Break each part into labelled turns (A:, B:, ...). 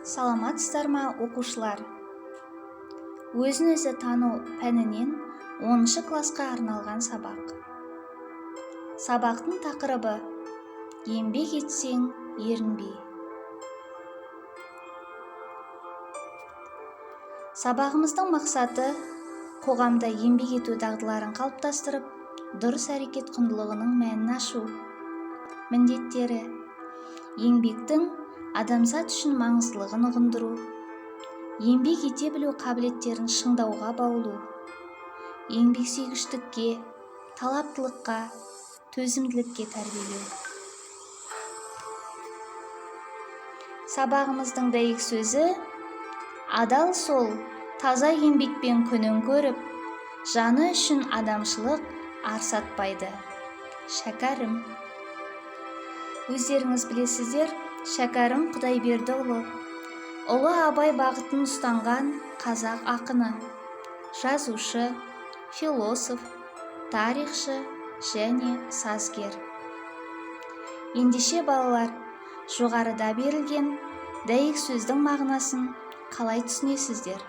A: Саламатсыздар ма, оқушылар? Өзін-өзі тану пәнінен 10-шы классқа арналған сабақ. Сабақтың тақырыбы еңбек етсең ерінбе. Сабағымыздың мақсаты қоғамда еңбек ету дағдыларын қалыптастырып, дұрыс әрекет құндылығының мәнін ашу. Міндеттері: еңбектің адамзат үшін маңыздылығын ұғындыру, еңбек ете білу қабілеттерін шыңдауға баулу, еңбексүйгіштікке, талаптылыққа, төзімділікке тәрбиелеу. Сабағымыздың дәйек сөзі: адал сол, таза еңбекпен күнін көріп, жаны үшін адамшылық ар сатпайды. Шәкәрім. Өздеріңіз білесіздер, Шәкәрім Құдайбердіұлы, ұлы Абай бағытын ұстанған қазақ ақыны, жазушы, философ, тарихшы және сазгер. Ендеше балалар, жоғарыда берілген дәйек сөздің мағынасын қалай түсінесіздер?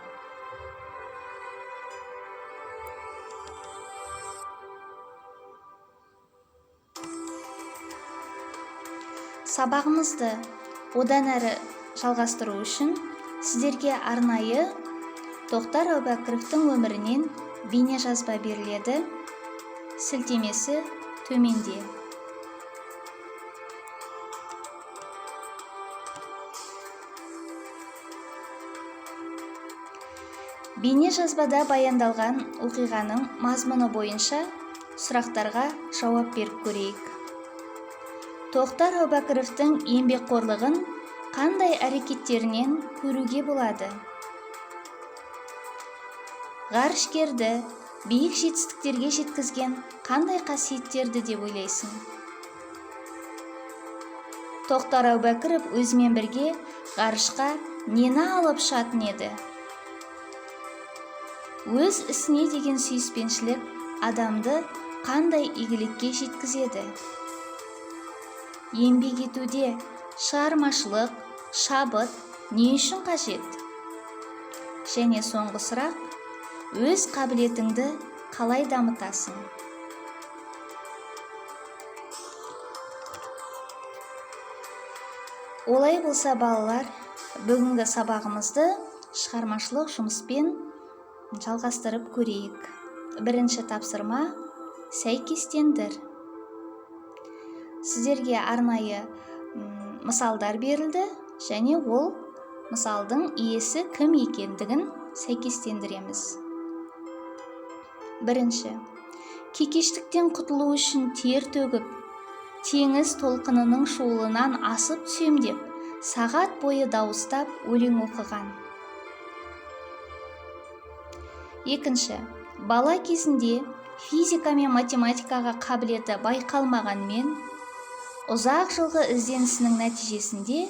A: Сабағымызды одан әрі жалғастыру үшін сіздерге арнайы Тоқтар Әубәкіровтің өмірінен бейне жазба беріледі. Сілтемесі төменде. Бейне жазбада баяндалған оқиғаның мазмұны бойынша сұрақтарға жауап беріп көрейік. Тоқтар Әубәкіровтің еңбекқорлығын қандай әрекеттерінен көруге болады? Ғарышкерді биік жетістіктерге жеткізген қандай қасиеттерді деп ойлайсың? Тоқтар Әубәкіров өзімен бірге ғарышқа нені алып ұшатын еді? Өз ісіне деген сүйіспеншілік адамды қандай игілікке жеткізеді? Еңбек етуде шығармашылық, шабыт не үшін қажет? Және соңғы сұрақ: өз қабілетіңді қалай дамытасың? Олай болса балалар, бүгінгі сабағымызды шығармашылық жұмыспен жалғастырып көрейік. Бірінші тапсырма: сәйкестендір. Сіздерге арнайы мысалдар берілді, және ол мысалдың иесі кім екендігін сәйкестендіреміз. Бірінші: кекештіктен құтылу үшін тер төгіп, теңіз толқынының шуылынан асып түсем деп, сағат бойы дауыстап өлең оқыған. Екінші: бала кезінде физика мен математикаға қабілеті байқалмағанмен, ұзақ жылғы ізденісінің нәтижесінде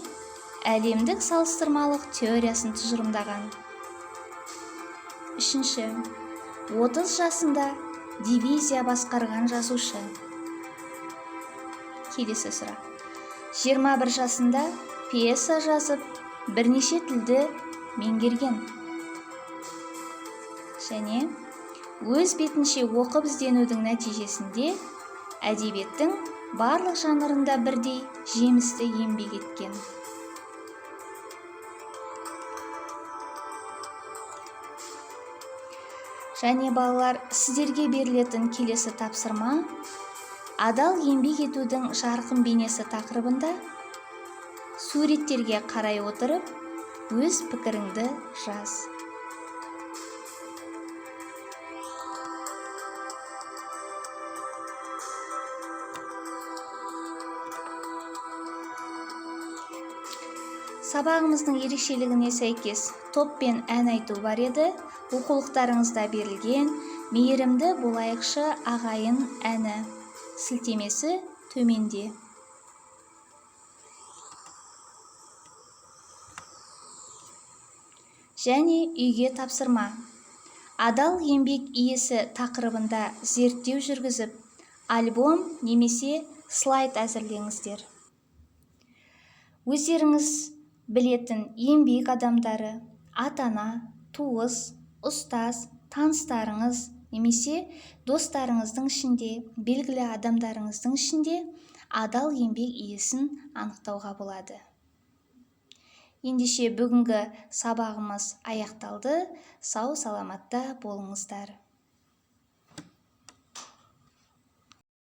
A: әлемдік салыстырмалық теориясын тұжырымдаған. Үшінші: 30 жасында дивизия басқарған жазушы. Келесі сұрақ: 21 жасында пьеса жазып, бірнеше тілді меңгерген. Және өз бетінше оқып ізденудің нәтижесінде әдебиеттің барлық жанрында бірдей жемісті еңбек еткен. Және балалар, сіздерге берілетін келесі тапсырма: адал еңбек етудің жарқын бейнесі тақырыбында суреттерге қарай отырып, өз пікіріңді жаз. Сабағымыздың ерекшелігіне сәйкес топпен ән айту бар еді. Оқулықтарыңызда берілген мейірімді болайықшы ағайын әні. Сілтемесі төменде. Және үйге тапсырма: адал еңбек иесі тақырыбында зерттеу жүргізіп, альбом немесе слайд әзірлеңіздер. Өздеріңіз білетін еңбек адамдары, ата-ана, туыс, ұстаз, таныстарыңыз немесе достарыңыздың ішінде, белгілі адамдарыңыздың ішінде адал еңбек иесін анықтауға болады. Ендеше бүгінгі сабағымыз аяқталды. Сау саламатта болыңыздар.